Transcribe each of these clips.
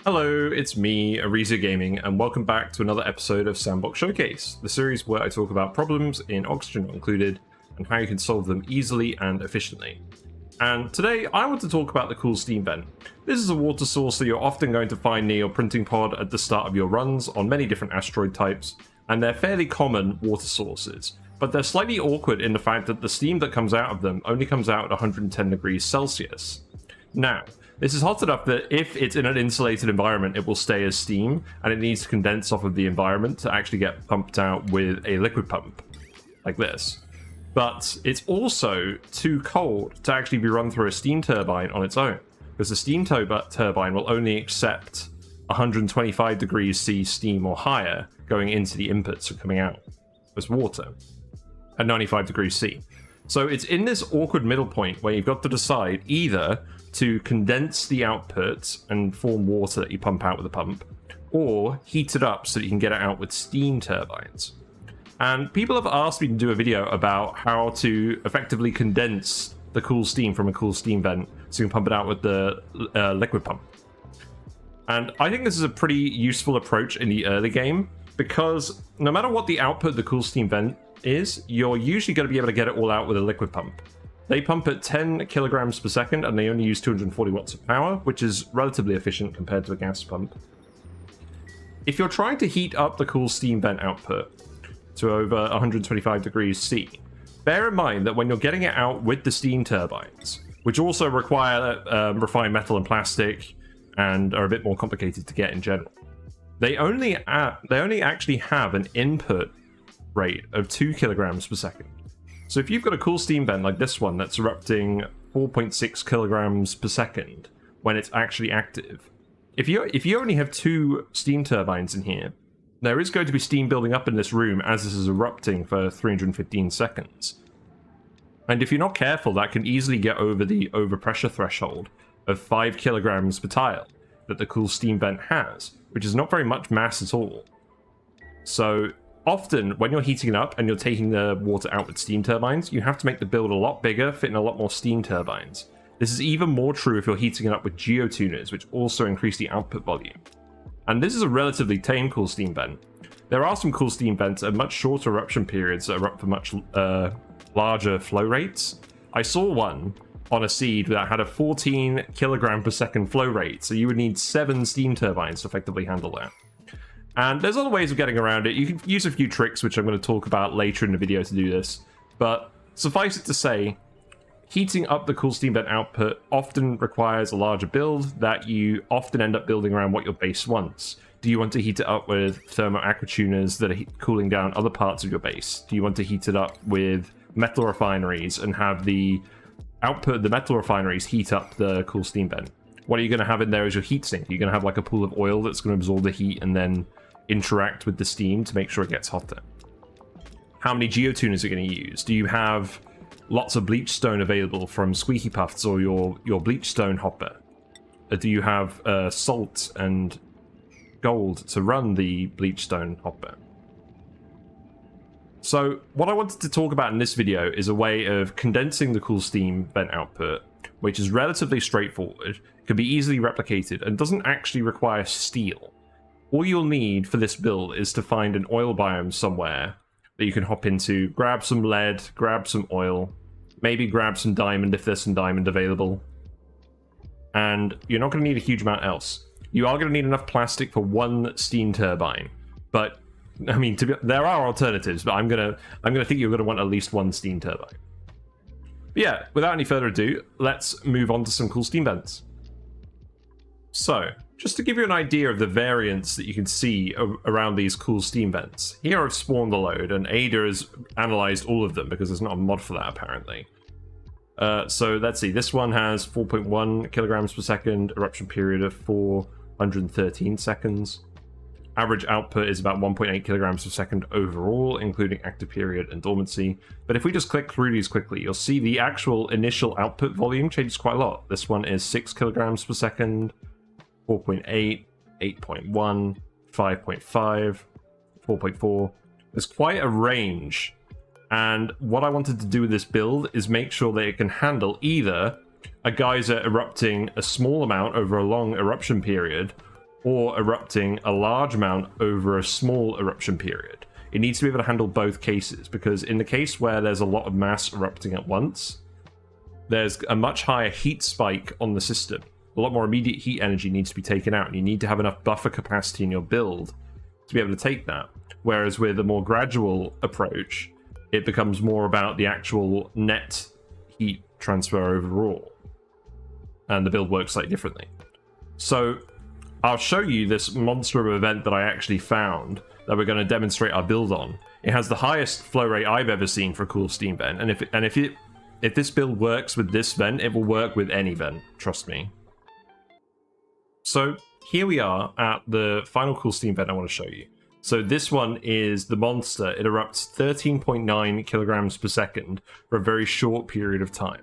Hello, it's me, Ariza Gaming, and welcome back to another episode of Sandbox Showcase, the series where I talk about problems in Oxygen Not Included and how you can solve them easily and efficiently. And today I want to talk about the cool steam vent. This is a water source that you're often going to find near your printing pod at the start of your runs on many different asteroid types, and they're fairly common water sources, but they're slightly awkward in the fact that the steam that comes out of them only comes out at 110 degrees Celsius. Now, this is hot enough that if it's in an insulated environment, it will stay as steam, and it needs to condense off of the environment to actually get pumped out with a liquid pump, like this. But it's also too cold to actually be run through a steam turbine on its own, because the steam turbine will only accept 125 degrees C steam or higher going into the inputs or coming out as water at 95 degrees C. So it's in this awkward middle point where you've got to decide either to condense the output and form water that you pump out with a pump, or heat it up so that you can get it out with steam turbines. And people have asked me to do a video about how to effectively condense the cool steam from a cool steam vent so you can pump it out with the liquid pump. And I think this is a pretty useful approach in the early game, because no matter what the output of the cool steam vent is, you're usually going to be able to get it all out with a liquid pump. They pump at 10 kilograms per second, and they only use 240 watts of power, which is relatively efficient compared to a gas pump. If you're trying to heat up the cool steam vent output to over 125 degrees C, bear in mind that when you're getting it out with the steam turbines, which also require refined metal and plastic and are a bit more complicated to get in general, they only actually have an input rate of 2 kilograms per second. So if you've got a cool steam vent like this one that's erupting 4.6 kilograms per second when it's actually active, if you only have 2 steam turbines in here, there is going to be steam building up in this room as this is erupting for 315 seconds. And if you're not careful, that can easily get over the overpressure threshold of 5 kilograms per tile that the cool steam vent has, which is not very much mass at all. So often, when you're heating it up and you're taking the water out with steam turbines, you have to make the build a lot bigger, fit in a lot more steam turbines. This is even more true if you're heating it up with geotuners, which also increase the output volume. And this is a relatively tame cool steam vent. There are some cool steam vents at much shorter eruption periods that erupt for much larger flow rates. I saw one on a seed that had a 14 kilogram per second flow rate, so you would need 7 steam turbines to effectively handle that. And there's other ways of getting around it. You can use a few tricks, which I'm going to talk about later in the video to do this. But suffice it to say, heating up the cool steam vent output often requires a larger build that you often end up building around what your base wants. Do you want to heat it up with Thermo Aquatuners that are cooling down other parts of your base? Do you want to heat it up with metal refineries and have the output of the metal refineries heat up the cool steam vent? What are you going to have in there as your heat sink? You're going to have like a pool of oil that's going to absorb the heat and then interact with the steam to make sure it gets hotter. How many geotuners are you going to use? Do you have lots of bleach stone available from Squeaky Puffs or your bleach stone hopper? Do you have salt and gold to run the bleach stone hopper? So what I wanted to talk about in this video is a way of condensing the cool steam vent output, which is relatively straightforward, can be easily replicated, and doesn't actually require steel. All you'll need for this build is to find an oil biome somewhere that you can hop into, grab some lead, grab some oil, maybe grab some diamond if there's some diamond available. And you're not going to need a huge amount else. You are going to need enough plastic for 1 steam turbine, but I mean, there are alternatives, but I'm gonna think you're gonna want at least 1 steam turbine. But yeah, without any further ado, let's move on to some cool steam vents. So, just to give you an idea of the variance that you can see around these cool steam vents, here I've spawned a load, and Ada has analyzed all of them because there's not a mod for that apparently. So let's see, this one has 4.1 kilograms per second, eruption period of 413 seconds. Average output is about 1.8 kilograms per second overall, including active period and dormancy. But if we just click through these quickly, you'll see the actual initial output volume changes quite a lot. This one is 6 kilograms per second, 4.8, 8.1, 5.5, 4.4. There's quite a range. And what I wanted to do with this build is make sure that it can handle either a geyser erupting a small amount over a long eruption period, or erupting a large amount over a small eruption period. It needs to be able to handle both cases, because in the case where there's a lot of mass erupting at once, there's a much higher heat spike on the system. A lot more immediate heat energy needs to be taken out, and you need to have enough buffer capacity in your build to be able to take that. Whereas with a more gradual approach, it becomes more about the actual net heat transfer overall, and the build works slightly differently. So I'll show you this monster of an event that I actually found that we're going to demonstrate our build on. It has the highest flow rate I've ever seen for a cool steam vent, and if this build works with this vent, it will work with any vent, trust me. So here we are at the final cool steam vent I want to show you. So this one is the monster. It erupts 13.9 kilograms per second for a very short period of time.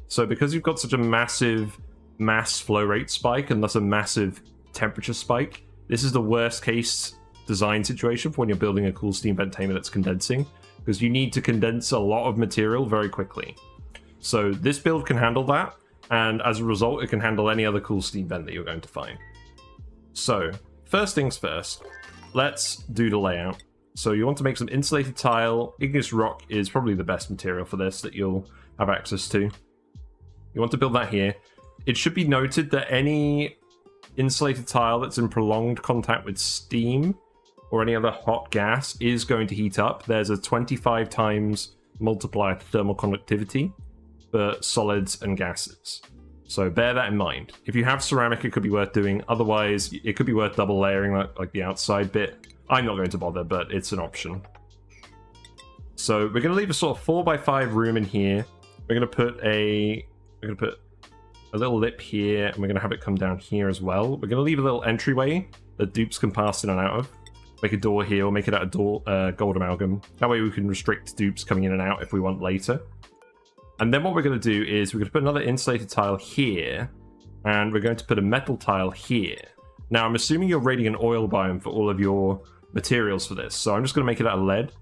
So because you've got such a massive mass flow rate spike and thus a massive temperature spike, this is the worst case design situation for when you're building a cool steam vent tamer that's condensing, because you need to condense a lot of material very quickly. So this build can handle that, and as a result, it can handle any other cool steam vent that you're going to find. So first things first, let's do the layout. So you want to make some insulated tile. Igneous rock is probably the best material for this that you'll have access to. You want to build that here. It should be noted that any insulated tile that's in prolonged contact with steam or any other hot gas is going to heat up. There's a 25 times multiplier to thermal conductivity for solids and gases. So bear that in mind. If you have ceramic, it could be worth doing. Otherwise, it could be worth double layering like the outside bit. I'm not going to bother, but it's an option. So we're going to leave a sort of 4x5 room in here. We're going to put a little lip here, and we're going to have it come down here as well. We're going to leave a little entryway that dupes can pass in and out of. Make a door here, or make it out of gold amalgam. That way we can restrict dupes coming in and out if we want later. And then what we're going to do is we're going to put another insulated tile here, and we're going to put a metal tile here. Now, I'm assuming you're rating an oil biome for all of your materials for this, so I'm just going to make it out of lead.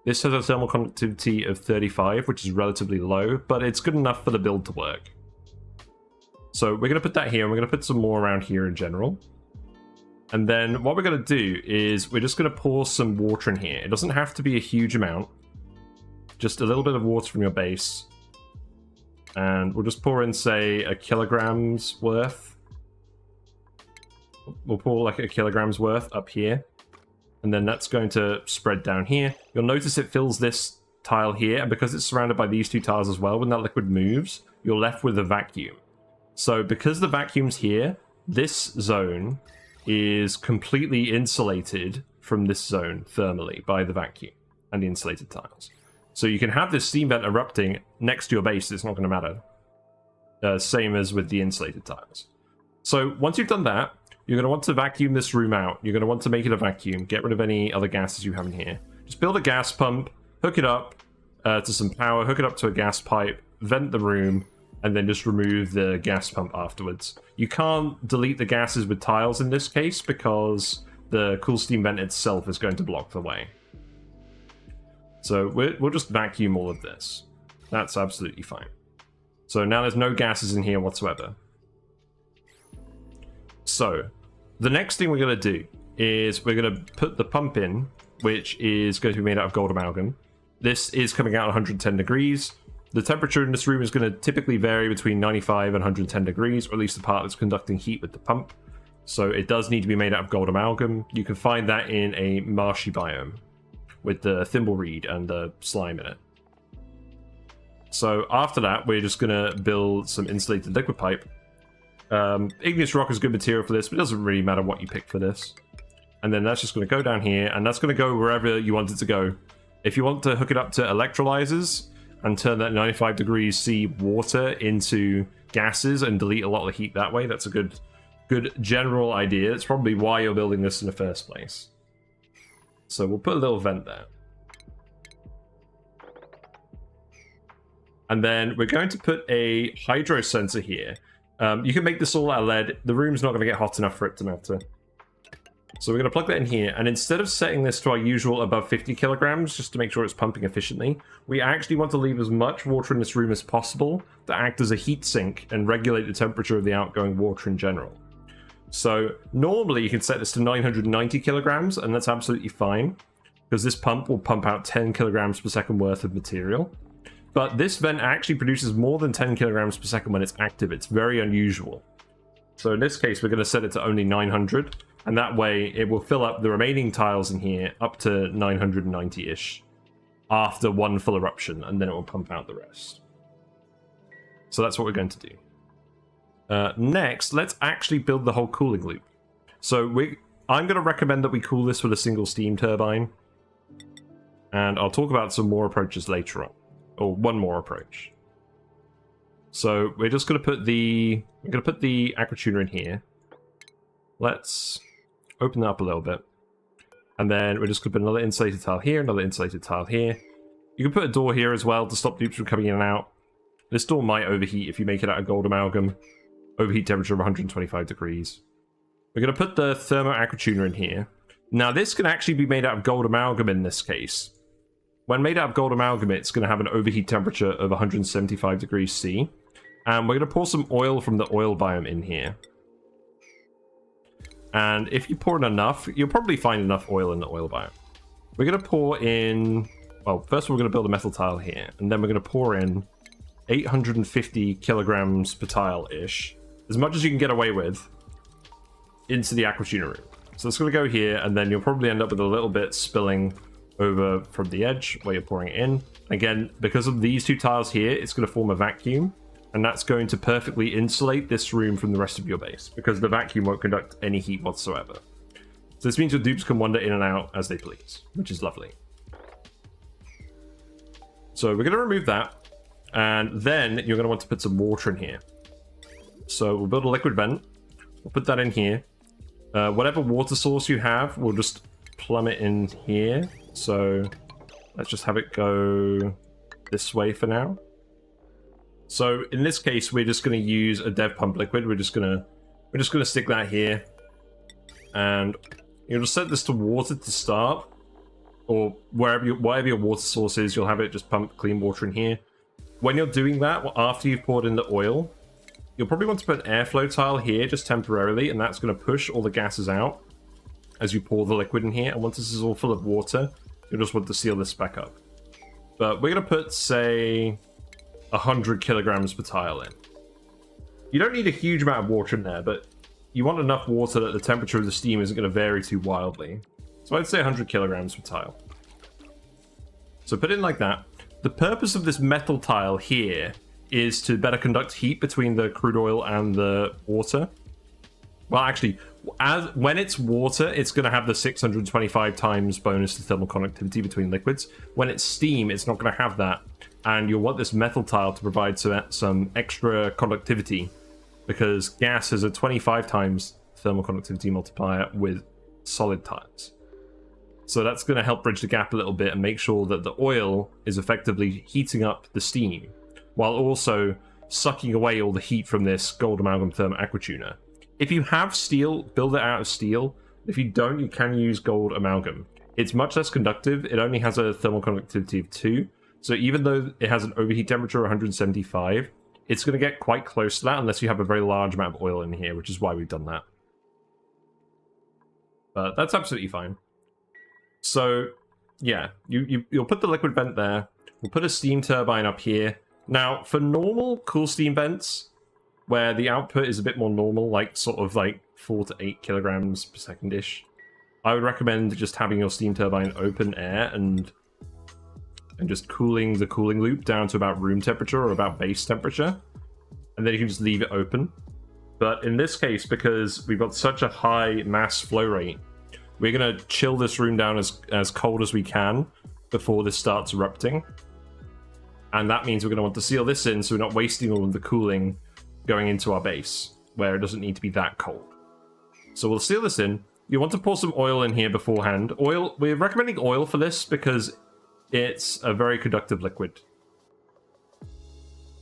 This has a thermal conductivity of 35, which is relatively low, but it's good enough for the build to work. So we're going to put that here, and we're going to put some more around here in general. And then what we're going to do is we're just going to pour some water in here. It doesn't have to be a huge amount. Just a little bit of water from your base. And we'll just pour in, say, a kilogram's worth. We'll pour like a kilogram's worth up here. And then that's going to spread down here. You'll notice it fills this tile here. And because it's surrounded by these two tiles as well, when that liquid moves, you're left with a vacuum. So because the vacuum's here, this zone is completely insulated from this zone thermally by the vacuum and the insulated tiles. So you can have this steam vent erupting next to your base. It's not going to matter. Same as with the insulated tiles. So once you've done that, you're going to want to vacuum this room out. You're going to want to make it a vacuum. Get rid of any other gases you have in here. Just build a gas pump, hook it up to some power, hook it up to a gas pipe, vent the room, and then just remove the gas pump afterwards. You can't delete the gases with tiles in this case because the cool steam vent itself is going to block the way. So we'll just vacuum all of this. That's absolutely fine. So now there's no gases in here whatsoever. So the next thing we're going to do is we're going to put the pump in, which is going to be made out of gold amalgam. This is coming out at 110 degrees. The temperature in this room is going to typically vary between 95 and 110 degrees, or at least the part that's conducting heat with the pump. So it does need to be made out of gold amalgam. You can find that in a marshy biome with the thimbleweed and the slime in it. So after that, we're just going to build some insulated liquid pipe. Igneous rock is good material for this, but it doesn't really matter what you pick for this. And then that's just going to go down here, and that's going to go wherever you want it to go. If you want to hook it up to electrolyzers and turn that 95 degrees C water into gases and delete a lot of the heat that way, that's a good general idea. It's probably why you're building this in the first place. So we'll put a little vent there. And then we're going to put a hydro sensor here. You can make this all out of lead. The room's not going to get hot enough for it to matter. So we're going to plug that in here. And instead of setting this to our usual above 50 kilograms, just to make sure it's pumping efficiently, we actually want to leave as much water in this room as possible to act as a heat sink and regulate the temperature of the outgoing water in general. So normally you can set this to 990 kilograms, and that's absolutely fine, because this pump will pump out 10 kilograms per second worth of material. But this vent actually produces more than 10 kilograms per second when it's active. It's very unusual. So in this case, we're going to set it to only 900, and that way it will fill up the remaining tiles in here up to 990-ish after one full eruption, and then it will pump out the rest. So that's what we're going to do. Next, let's actually build the whole cooling loop. So I'm going to recommend that we cool this with a single steam turbine, and I'll talk about some more approaches later on, or one more approach. So we're just going to put the Aquatuner in here. Let's open that up a little bit, and then we're just going to put another insulated tile here, another insulated tile here. You can put a door here as well to stop loops from coming in and out. This door might overheat if you make it out of gold amalgam. Overheat temperature of 125 degrees. We're going to put the Thermo Aquatuner in here. Now this can actually be made out of gold amalgam in this case. When made out of gold amalgam, it's going to have an overheat temperature of 175 degrees C. And we're going to pour some oil from the oil biome in here. And if you pour in enough, you'll probably find enough oil in the oil biome. We're going to pour in... Well, first we're going to build a metal tile here. And then we're going to pour in 850 kilograms per tile-ish. As much as you can get away with, into the Aquatuner room. So it's going to go here, and then you'll probably end up with a little bit spilling over from the edge where you're pouring it in. Again, because of these two tiles here, it's going to form a vacuum, and that's going to perfectly insulate this room from the rest of your base, because the vacuum won't conduct any heat whatsoever. So this means your dupes can wander in and out as they please, which is lovely. So we're going to remove that, and then you're going to want to put some water in here. So we'll build a liquid vent. We'll put that in here. Whatever water source you have, we'll just plumb it in here. So let's just have it go this way for now. So in this case, we're just going to use a dev pump liquid. We're just going to stick that here, and you'll just set this to water to start, or whatever your water source is. You'll have it just pump clean water in here. When you're doing that, after you've poured in the oil, you'll probably want to put an airflow tile here just temporarily, and that's going to push all the gases out as you pour the liquid in here. And once this is all full of water, you'll just want to seal this back up. But we're going to put, say, 100 kilograms per tile in. You don't need a huge amount of water in there, but you want enough water that the temperature of the steam isn't going to vary too wildly. So I'd say 100 kilograms per tile. So put it in like that. The purpose of this metal tile here is to better conduct heat between the crude oil and the water. Well, actually, when it's water, it's going to have the 625 times bonus to thermal conductivity between liquids. When it's steam, it's not going to have that. And you'll want this metal tile to provide some extra conductivity, because gas has a 25 times thermal conductivity multiplier with solid tiles. So that's going to help bridge the gap a little bit and make sure that the oil is effectively heating up the steam, while also sucking away all the heat from this gold amalgam Thermo Aquatuner. If you have steel, build it out of steel. If you don't, you can use gold amalgam. It's much less conductive. It only has a thermal conductivity of 2. So even though it has an overheat temperature of 175, it's going to get quite close to that unless you have a very large amount of oil in here, which is why we've done that. But that's absolutely fine. So, yeah, you'll put the liquid vent there. We'll put a steam turbine up here. Now, for normal cool steam vents, where the output is a bit more normal, like sort of like 4 to 8 kilograms per second-ish, I would recommend just having your steam turbine open air and just cooling the cooling loop down to about room temperature or about base temperature, and then you can just leave it open. But in this case, because we've got such a high mass flow rate, we're going to chill this room down as cold as we can before this starts erupting. And that means we're going to want to seal this in so we're not wasting all of the cooling going into our base, where it doesn't need to be that cold. So we'll seal this in. You want to pour some oil in here beforehand. Oil, we're recommending oil for this because it's a very conductive liquid.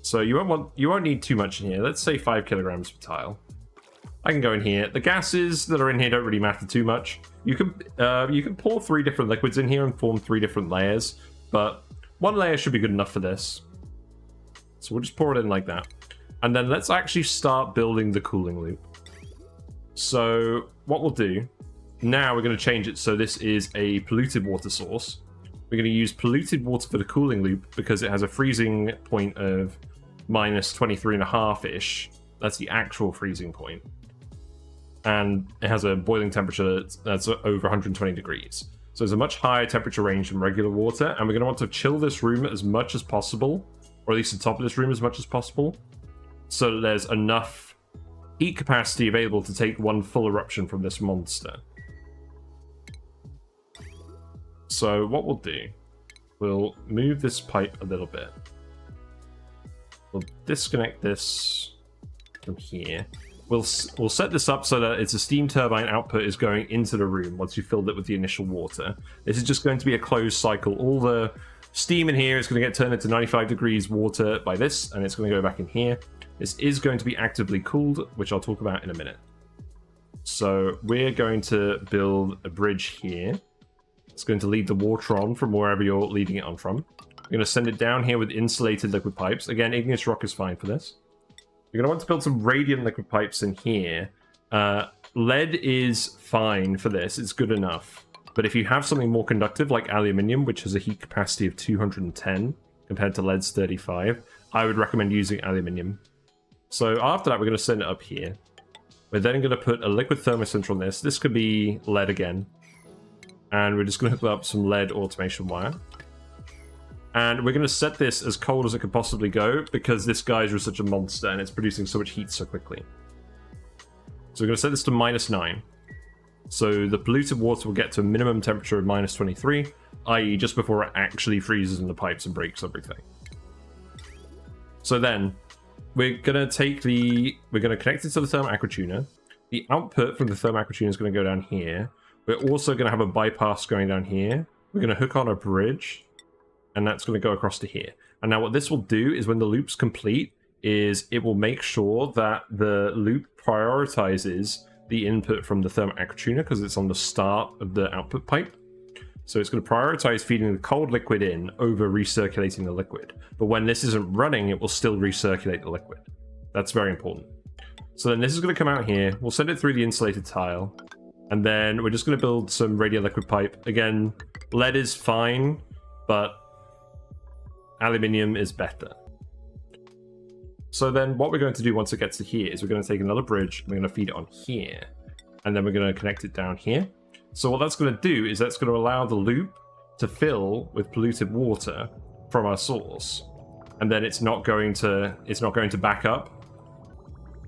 So you won't need too much in here. Let's say 5 kilograms per tile. I can go in here. The gases that are in here don't really matter too much. You can pour 3 different liquids in here and form 3 different layers, but 1 layer should be good enough for this. So we'll just pour it in like that. And then let's actually start building the cooling loop. So what we'll do, now we're going to change it so this is a polluted water source. We're going to use polluted water for the cooling loop because it has a freezing point of minus 23.5-ish. That's the actual freezing point. And it has a boiling temperature that's over 120 degrees. So it's a much higher temperature range than regular water, and we're going to want to chill this room as much as possible, or at least the top of this room as much as possible, so that there's enough heat capacity available to take one full eruption from this monster. So what we'll do, we'll move this pipe a little bit. We'll disconnect this from here. We'll set this up so that it's a steam turbine output is going into the room once you filled it with the initial water. This is just going to be a closed cycle. All the steam in here is going to get turned into 95 degrees water by this, and it's going to go back in here. This is going to be actively cooled, which I'll talk about in a minute. So we're going to build a bridge here. It's going to lead the water on from wherever you're leading it on from. We're going to send it down here with insulated liquid pipes. Again, igneous rock is fine for this. You're going to want to build some radiant liquid pipes in here. Lead is fine for this. It's good enough. But if you have something more conductive like aluminium, which has a heat capacity of 210 compared to lead's 35, I would recommend using aluminium. So after that, we're going to send it up here. We're then going to put a liquid thermosensor on this. This could be lead again. And we're just going to hook up some lead automation wire. And we're going to set this as cold as it could possibly go because this geyser is such a monster and it's producing so much heat so quickly. So we're going to set this to -9. So the polluted water will get to a minimum temperature of -23, i.e. just before it actually freezes in the pipes and breaks everything. So then we're going to connect it to the Thermo Aquatuner. The output from the Thermo Aquatuner is going to go down here. We're also going to have a bypass going down here. We're going to hook on a bridge. And that's going to go across to here. And now what this will do is when the loop's complete, is it will make sure that the loop prioritizes the input from the Thermo Aquatuner because it's on the start of the output pipe. So it's going to prioritize feeding the cold liquid in over recirculating the liquid. But when this isn't running, it will still recirculate the liquid. That's very important. So then this is going to come out here. We'll send it through the insulated tile. And then we're just going to build some radiant liquid pipe. Again, lead is fine, but aluminium is better. So then what we're going to do once it gets to here is we're going to take another bridge, we're going to feed it on here, and then we're going to connect it down here. So what that's going to do is that's going to allow the loop to fill with polluted water from our source, and then it's not going to back up.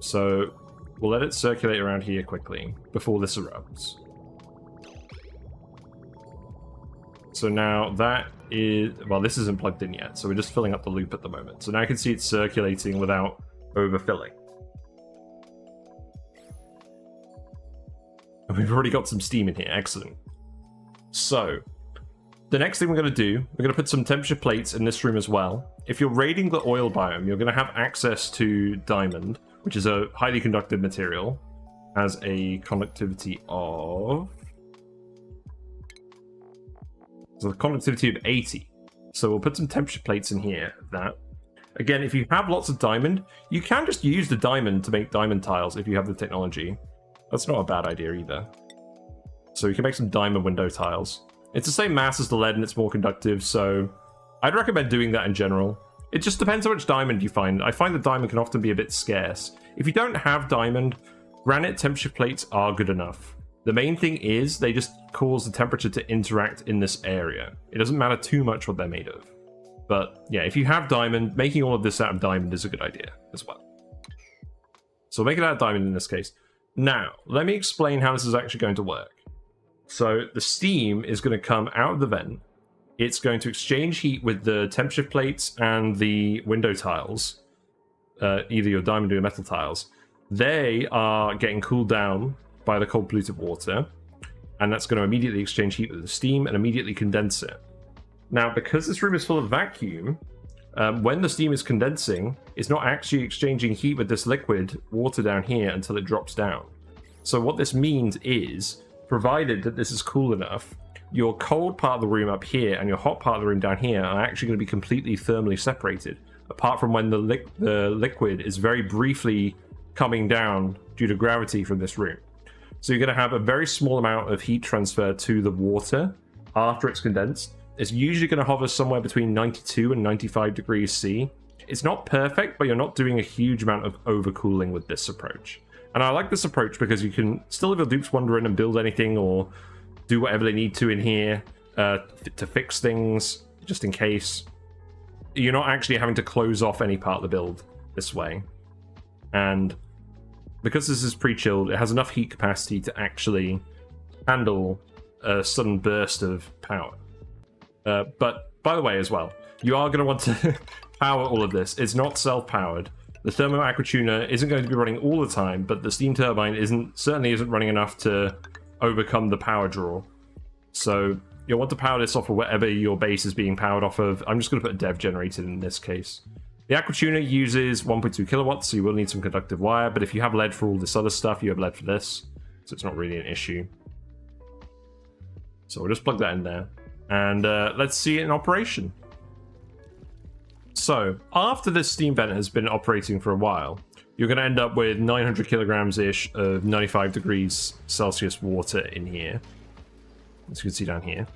So we'll let it circulate around here quickly before this erupts. So now that is, well, this isn't plugged in yet, so we're just filling up the loop at the moment. So now I can see it's circulating without overfilling. And we've already got some steam in here, excellent. So, the next thing we're going to do, we're going to put some temperature plates in this room as well. If you're raiding the oil biome, you're going to have access to diamond, which is a highly conductive material, has a conductivity of... So the conductivity of 80. So we'll put some temperature plates in here. That. Again, if you have lots of diamond, you can just use the diamond to make diamond tiles if you have the technology. That's not a bad idea either. So you can make some diamond window tiles. It's the same mass as the lead and it's more conductive, so I'd recommend doing that in general. It just depends how much diamond you find. I find that diamond can often be a bit scarce. If you don't have diamond, granite temperature plates are good enough. The main thing is they just cause the temperature to interact in this area. It doesn't matter too much what they're made of. But yeah, if you have diamond, making all of this out of diamond is a good idea as well. So we'll make it out of diamond in this case. Now, let me explain how this is actually going to work. So the steam is going to come out of the vent. It's going to exchange heat with the temperature plates and the window tiles, either your diamond or your metal tiles. They are getting cooled down by the cold polluted water, and that's going to immediately exchange heat with the steam and immediately condense it. Now, because this room is full of vacuum, when the steam is condensing, it's not actually exchanging heat with this liquid water down here until it drops down. So what this means is, provided that this is cool enough, your cold part of the room up here and your hot part of the room down here are actually going to be completely thermally separated, apart from when the liquid is very briefly coming down due to gravity from this room. So you're going to have a very small amount of heat transfer to the water after it's condensed. It's usually going to hover somewhere between 92 and 95 degrees C. It's not perfect, but you're not doing a huge amount of overcooling with this approach. And I like this approach because you can still have your dupes wander in and build anything or do whatever they need to in here to fix things, just in case. You're not actually having to close off any part of the build this way. And because this is pre-chilled, it has enough heat capacity to actually handle a sudden burst of power. But by the way, as well, you are going to want to power all of this. It's not self-powered. The Thermo Aquatuner isn't going to be running all the time, but the steam turbine certainly isn't running enough to overcome the power draw. So you'll want to power this off of whatever your base is being powered off of. I'm just going to put a dev generated in this case. The Aquatuner uses 1.2 kilowatts, so you will need some conductive wire, but if you have lead for all this other stuff, you have lead for this, so it's not really an issue. So we'll just plug that in there, and let's see it in operation. So, after this steam vent has been operating for a while, you're going to end up with 900 kilograms-ish of 95 degrees Celsius water in here, as you can see down here.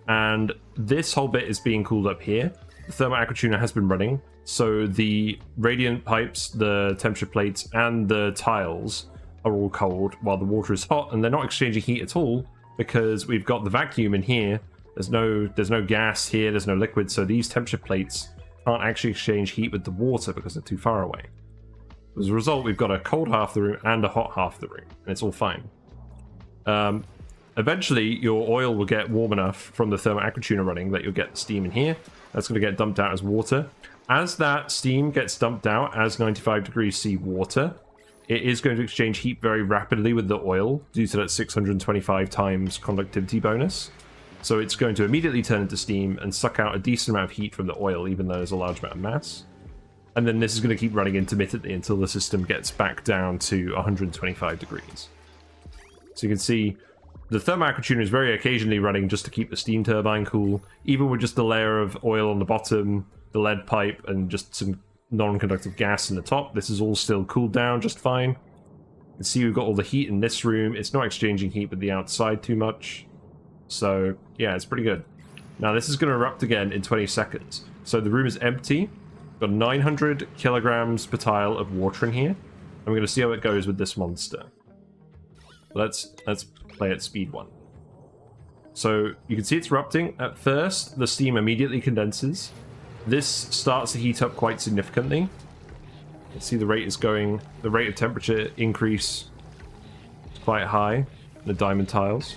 And this whole bit is being cooled up here. The Thermo Aquatuner has been running, so the radiant pipes, the temperature plates, and the tiles are all cold while the water is hot, and they're not exchanging heat at all because we've got the vacuum in here. There's no gas here, there's no liquid, so these temperature plates can't actually exchange heat with the water because they're too far away. As a result, we've got a cold half of the room and a hot half of the room, and it's all fine. Eventually, your oil will get warm enough from the Thermo Aquatuner running that you'll get steam in here. That's going to get dumped out as water. As that steam gets dumped out as 95 degrees C water, it is going to exchange heat very rapidly with the oil due to that 625 times conductivity bonus. So it's going to immediately turn into steam and suck out a decent amount of heat from the oil, even though there's a large amount of mass. And then this is going to keep running intermittently until the system gets back down to 125 degrees. So you can see the Thermo Aquatuner is very occasionally running just to keep the steam turbine cool, even with just a layer of oil on the bottom, the lead pipe, and just some non-conductive gas in the top. This is all still cooled down just fine. You can see we've got all the heat in this room. It's not exchanging heat with the outside too much. So, yeah, it's pretty good. Now, this is going to erupt again in 20 seconds. So the room is empty. We've got 900 kilograms per tile of water in here. And we're going to see how it goes with this monster. Let's play at speed 1. So you can see it's erupting. At first, the steam immediately condenses. This starts to heat up quite significantly. You can see the rate of temperature increase is quite high in the diamond tiles.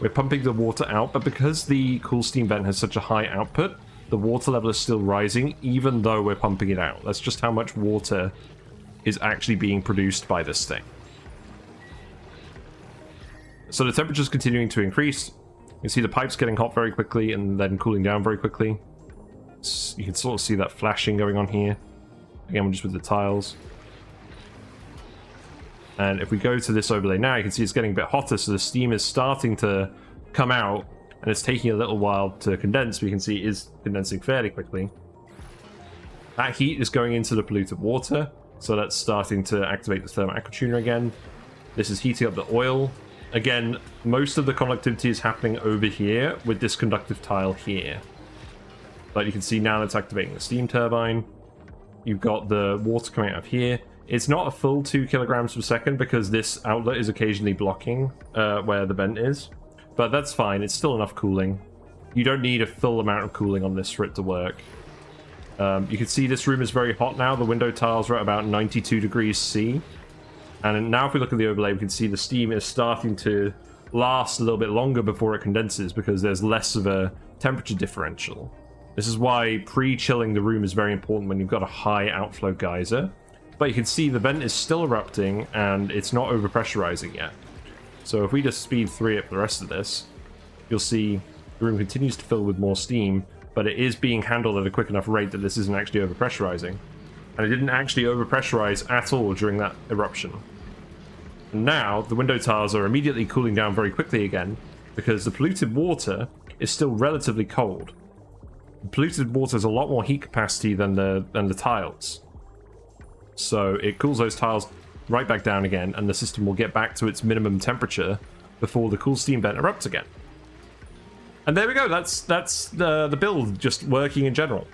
We're pumping the water out, but because the cool steam vent has such a high output, the water level is still rising even though we're pumping it out. That's just how much water is actually being produced by this thing. So the temperature is continuing to increase. You can see the pipes getting hot very quickly and then cooling down very quickly. You can sort of see that flashing going on here. Again, we're just with the tiles. And if we go to this overlay now, you can see it's getting a bit hotter, so the steam is starting to come out, and it's taking a little while to condense. We can see it is condensing fairly quickly. That heat is going into the polluted water, so that's starting to activate the Thermo Aquatuner again. This is heating up the oil. Again, most of the conductivity is happening over here with this conductive tile here. But you can see now it's activating the steam turbine. You've got the water coming out of here. It's not a full 2 kilograms per second because this outlet is occasionally blocking where the vent is. But that's fine, it's still enough cooling. You don't need a full amount of cooling on this for it to work. You can see this room is very hot now. The window tiles are at about 92 degrees C. And now if we look at the overlay, we can see the steam is starting to last a little bit longer before it condenses because there's less of a temperature differential. This is why pre-chilling the room is very important when you've got a high outflow geyser. But you can see the vent is still erupting and it's not overpressurizing yet. So if we just speed 3 up the rest of this, you'll see the room continues to fill with more steam, but it is being handled at a quick enough rate that this isn't actually overpressurizing. And it didn't actually overpressurize at all during that eruption. And now the window tiles are immediately cooling down very quickly again because the polluted water is still relatively cold. The polluted water has a lot more heat capacity than the tiles. So it cools those tiles right back down again, and the system will get back to its minimum temperature before the cool steam vent erupts again. And there we go, that's the build just working in general.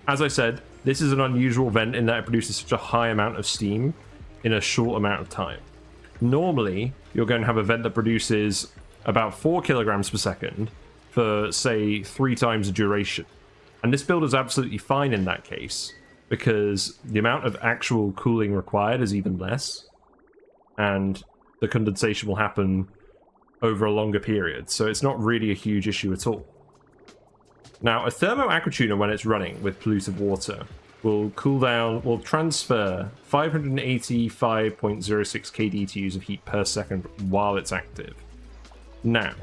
As I said, this is an unusual vent in that it produces such a high amount of steam in a short amount of time. Normally, you're going to have a vent that produces about 4 kilograms per second for, say, 3 times the duration. And this build is absolutely fine in that case, because the amount of actual cooling required is even less, and the condensation will happen over a longer period, so it's not really a huge issue at all. Now, a Thermo Aquatuner, when it's running with polluted water, will transfer 585.06 kDTUs of heat per second while it's active. Now,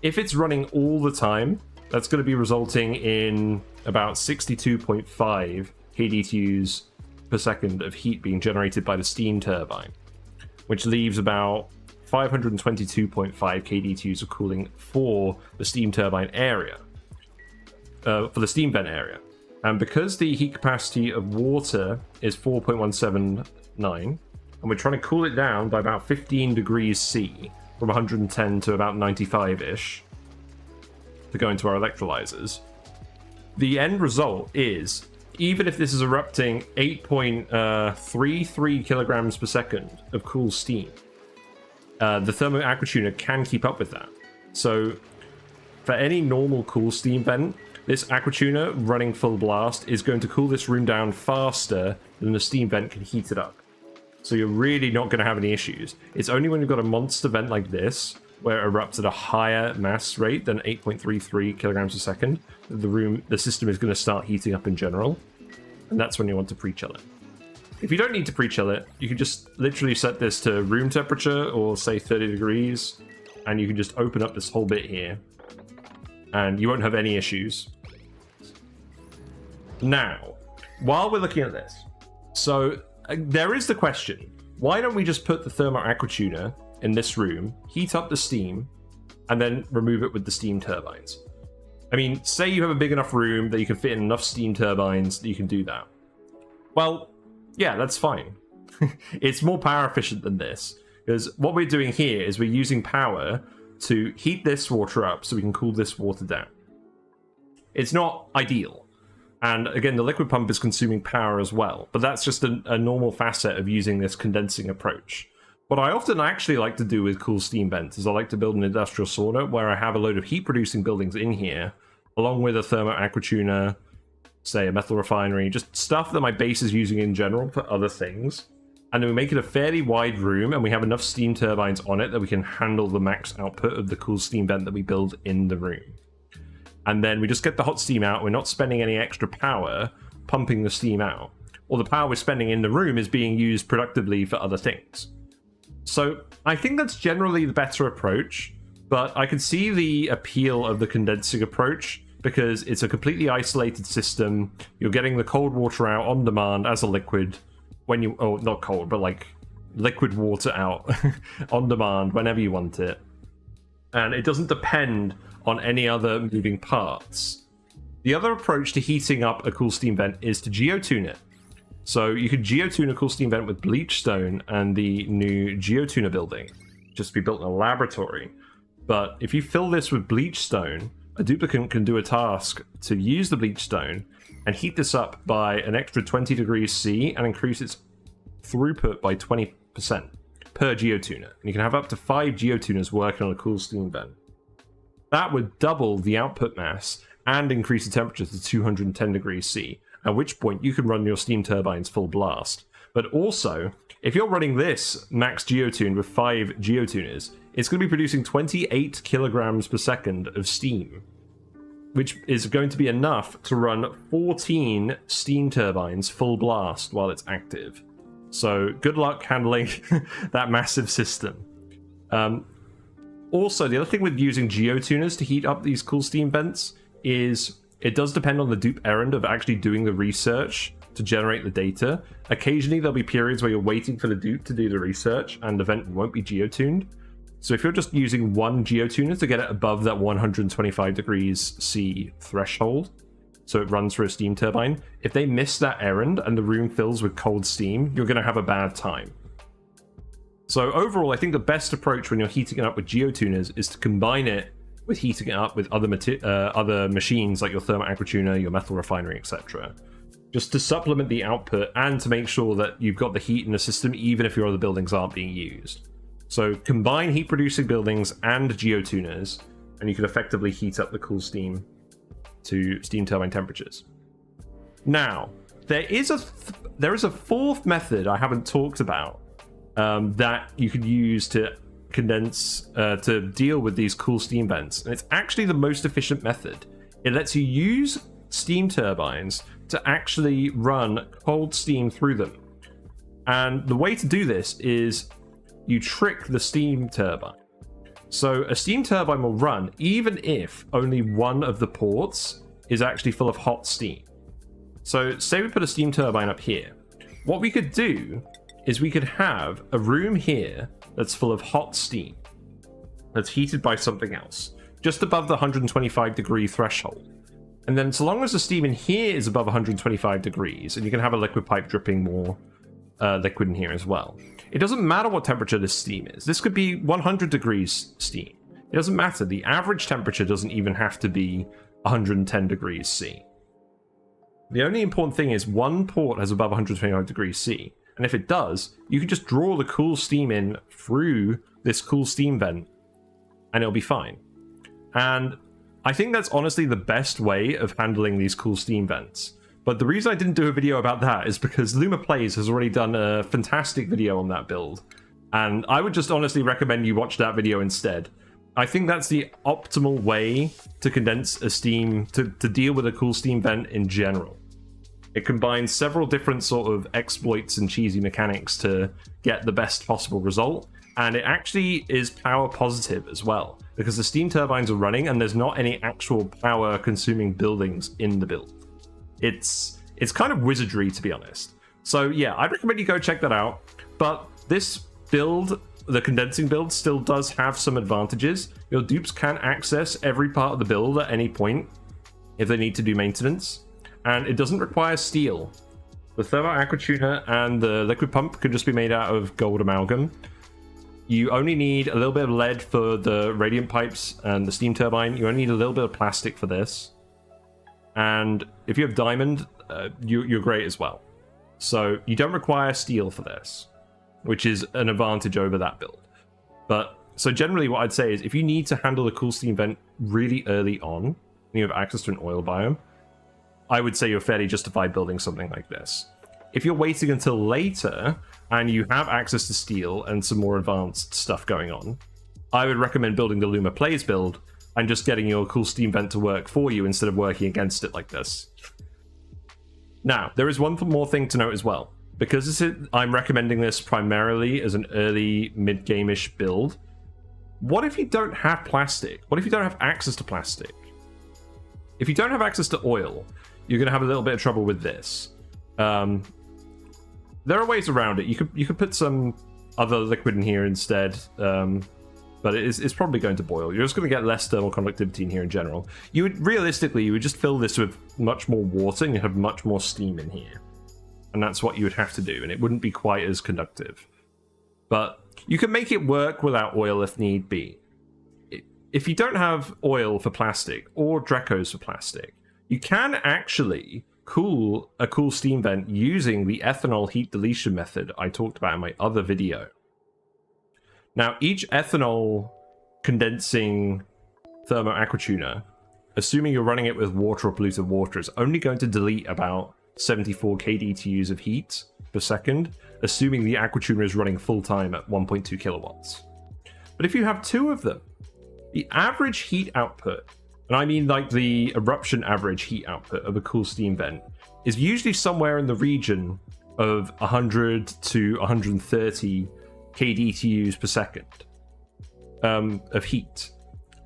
if it's running all the time, that's going to be resulting in about 62.5 kDTUs per second of heat being generated by the steam turbine, which leaves about 522.5 kDTUs of cooling for the steam turbine area, for the steam vent area. And because the heat capacity of water is 4.179, and we're trying to cool it down by about 15 degrees C, from 110 to about 95-ish, to go into our electrolyzers, the end result is, even if this is erupting 8.33 kilograms per second of cool steam, the Thermo Aquatuner can keep up with that. So for any normal cool steam vent, this Aquatuner running full blast is going to cool this room down faster than the steam vent can heat it up. So you're really not going to have any issues. It's only when you've got a monster vent like this, where it erupts at a higher mass rate than 8.33 kilograms a second, the system is going to start heating up in general, and that's when you want to pre-chill it. If you don't need to pre-chill it, you can just literally set this to room temperature, or say 30 degrees, and you can just open up this whole bit here, and you won't have any issues. Now, while we're looking at this, so there is the question, why don't we just put the Thermo Aquatuner in this room, heat up the steam, and then remove it with the steam turbines? I mean, say you have a big enough room that you can fit in enough steam turbines that you can do that. Well, yeah, that's fine. It's more power efficient than this, because what we're doing here is we're using power to heat this water up so we can cool this water down. It's not ideal. And again, the liquid pump is consuming power as well, but that's just a normal facet of using this condensing approach. What I often actually like to do with cool steam vents is I like to build an industrial sauna where I have a load of heat producing buildings in here, along with a Thermo Aquatuner, say a metal refinery, just stuff that my base is using in general for other things. And then we make it a fairly wide room, and we have enough steam turbines on it that we can handle the max output of the cool steam vent that we build in the room. And then we just get the hot steam out. We're not spending any extra power pumping the steam out. Or the power we're spending in the room is being used productively for other things. So I think that's generally the better approach, but I can see the appeal of the condensing approach because it's a completely isolated system. You're getting the cold water out on demand as a liquid when you, oh, not cold, but like liquid water out on demand whenever you want it. And it doesn't depend on any other moving parts. The other approach to heating up a cool steam vent is to geotune it. So you could geotune a cool steam vent with bleach stone and the new geotuner building, just to be built in a laboratory. But if you fill this with bleach stone, a duplicant can do a task to use the bleach stone and heat this up by an extra 20 degrees C and increase its throughput by 20% per geotuner. And you can have up to 5 geotuners working on a cool steam vent. That would double the output mass and increase the temperature to 210 degrees C, at which point you can run your steam turbines full blast. But also, if you're running this max geotune with 5 geotuners, it's going to be producing 28 kilograms per second of steam, which is going to be enough to run 14 steam turbines full blast while it's active. So good luck handling that massive system. Also, the other thing with using geotuners to heat up these cool steam vents is it does depend on the dupe errand of actually doing the research to generate the data. Occasionally, there'll be periods where you're waiting for the dupe to do the research and the vent won't be geotuned. So if you're just using one geotuner to get it above that 125 degrees C threshold, so it runs through a steam turbine. If they miss that errand and the room fills with cold steam, you're going to have a bad time. So overall, I think the best approach when you're heating it up with geotuners is to combine it with heating it up with other machines like your Thermo Aquatuner, your metal refinery, etc. Just to supplement the output and to make sure that you've got the heat in the system even if your other buildings aren't being used. So combine heat producing buildings and geotuners, and you can effectively heat up the cool steam to steam turbine temperatures. Now, there is a fourth method I haven't talked about that you could use to condense to deal with these cool steam vents, and it's actually the most efficient method. It lets you use steam turbines to actually run cold steam through them, and the way to do this is you trick the steam turbine. So a steam turbine will run even if only one of the ports is actually full of hot steam. So say we put a steam turbine up here. What we could do is we could have a room here that's full of hot steam that's heated by something else, just above the 125 degree threshold. And then so long as the steam in here is above 125 degrees, and you can have a liquid pipe dripping more liquid in here as well. It doesn't matter what temperature this steam is. This could be 100 degrees steam. It doesn't matter. The average temperature doesn't even have to be 110 degrees C. The only important thing is one port has above 125 degrees C. And if it does, you can just draw the cool steam in through this cool steam vent and it'll be fine. And I think that's honestly the best way of handling these cool steam vents. But the reason I didn't do a video about that is because Luma Plays has already done a fantastic video on that build. And I would just honestly recommend you watch that video instead. I think that's the optimal way to condense a steam, to deal with a cool steam vent in general. It combines several different sort of exploits and cheesy mechanics to get the best possible result. And it actually is power positive as well, because the steam turbines are running and there's not any actual power consuming buildings in the build. It's kind of wizardry, to be honest. So yeah, I'd recommend you go check that out. But this build, the condensing build, still does have some advantages. Your dupes can access every part of the build at any point if they need to do maintenance. And it doesn't require steel. The Thermo Aquatuner and the liquid pump could just be made out of gold amalgam. You only need a little bit of lead for the radiant pipes and the steam turbine. You only need a little bit of plastic for this. And if you have diamond, you're great as well. So you don't require steel for this, which is an advantage over that build. But so generally what I'd say is if you need to handle the cool steam vent really early on, and you have access to an oil biome, I would say you're fairly justified building something like this. If you're waiting until later and you have access to steel and some more advanced stuff going on, I would recommend building the Luma Plays build and just getting your cool steam vent to work for you instead of working against it like this. Now, there is one more thing to note as well. Because I'm recommending this primarily as an early mid-game-ish build, what if you don't have plastic? What if you don't have access to plastic? If you don't have access to oil, you're going to have a little bit of trouble with this. There are ways around it. You could put some other liquid in here instead, but it's probably going to boil. You're just going to get less thermal conductivity in here in general. Realistically, you would just fill this with much more water and you have much more steam in here. And that's what you would have to do, and it wouldn't be quite as conductive. But you can make it work without oil if need be. If you don't have oil for plastic or Drecos for plastic, you can actually cool a cool steam vent using the ethanol heat deletion method I talked about in my other video. Now, each ethanol condensing Thermo Aquatuner, assuming you're running it with water or polluted water, is only going to delete about 74 kDTUs of heat per second, assuming the Aquatuner is running full time at 1.2 kilowatts. But if you have two of them, the average heat output, and I mean like the eruption average heat output of a cool steam vent, is usually somewhere in the region of 100 to 130 kDTUs per second of heat.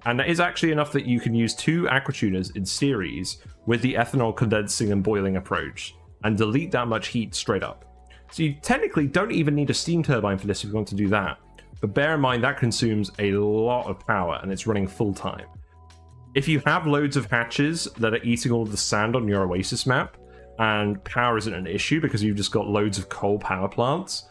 And that is actually enough that you can use two Aquatuners in series with the ethanol condensing and boiling approach and delete that much heat straight up. So you technically don't even need a steam turbine for this if you want to do that. But bear in mind that consumes a lot of power and it's running full time. if you have loads of hatches that are eating all of the sand on your Oasis map, and power isn't an issue because you've just got loads of coal power plants,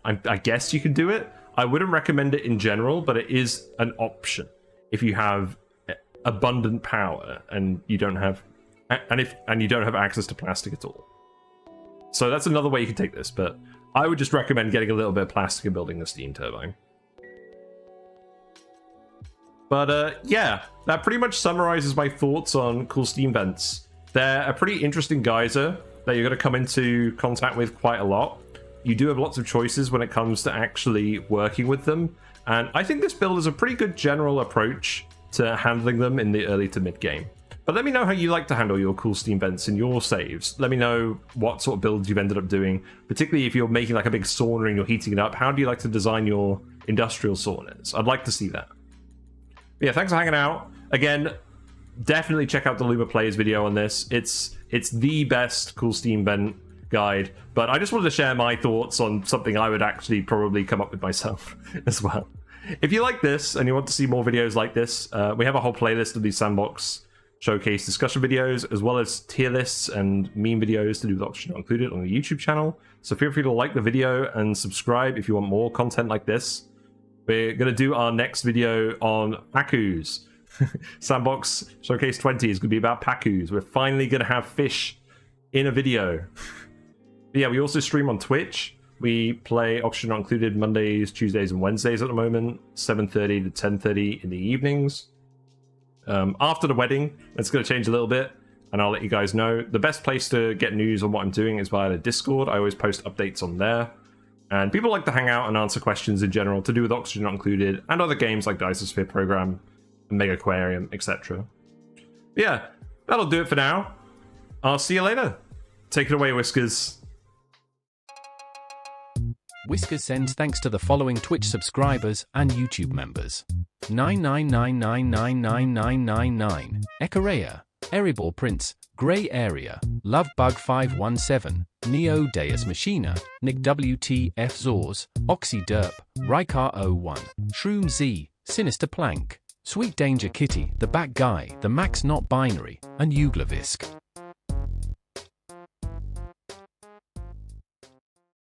I guess you can do it. I wouldn't recommend it in general, but it is an option if you have abundant power and you don't have access to plastic at all. So that's another way you can take this, but I would just recommend getting a little bit of plastic and building the steam turbine. But yeah, that pretty much summarizes my thoughts on cool steam vents. They're a pretty interesting geyser that you're going to come into contact with quite a lot. You do have lots of choices when it comes to actually working with them, and I think this build is a pretty good general approach to handling them in the early to mid game. But let me know how you like to handle your cool steam vents in your saves. Let me know what sort of builds you've ended up doing, particularly if you're making like a big sauna and you're heating it up. How do you like to design your industrial saunas? I'd like to see that. But yeah, thanks for hanging out. Again, definitely check out the Luma Players video on this. It's the best cool steam vent guide, but I just wanted to share my thoughts on something I would actually probably come up with myself as well. If you like this and you want to see more videos like this, we have a whole playlist of these Sandbox Showcase discussion videos, as well as tier lists and meme videos to do with Oxygen Not Included on the YouTube channel. So feel free to like the video and subscribe if you want more content like this. We're going to do our next video on Pacus. Sandbox Showcase 20 is going to be about Pacus. We're finally going to have fish in a video. But yeah, we also stream on Twitch. We play Oxygen Not Included Mondays, Tuesdays, and Wednesdays at the moment, 7:30 to 10:30 in the evenings. After the wedding, it's going to change a little bit, and I'll let you guys know. The best place to get news on what I'm doing is via the Discord. I always post updates on there. And people like to hang out and answer questions in general to do with Oxygen Not Included and other games like the Isosphere Program, Mega Aquarium, etc. Yeah, that'll do it for now. I'll see you later. Take it away, Whiskers. Whiskers sends thanks to the following Twitch subscribers and YouTube members: 999999999, Ekareya, Erebor Prince, Grey Area, Lovebug517, Neo Deus Machina, Nick WTF Zors, Oxy Derp, Rykar01, Shroom Z, Sinister Plank, Sweet Danger Kitty, The Bat Guy, The Max Not Binary, and Uglavisk.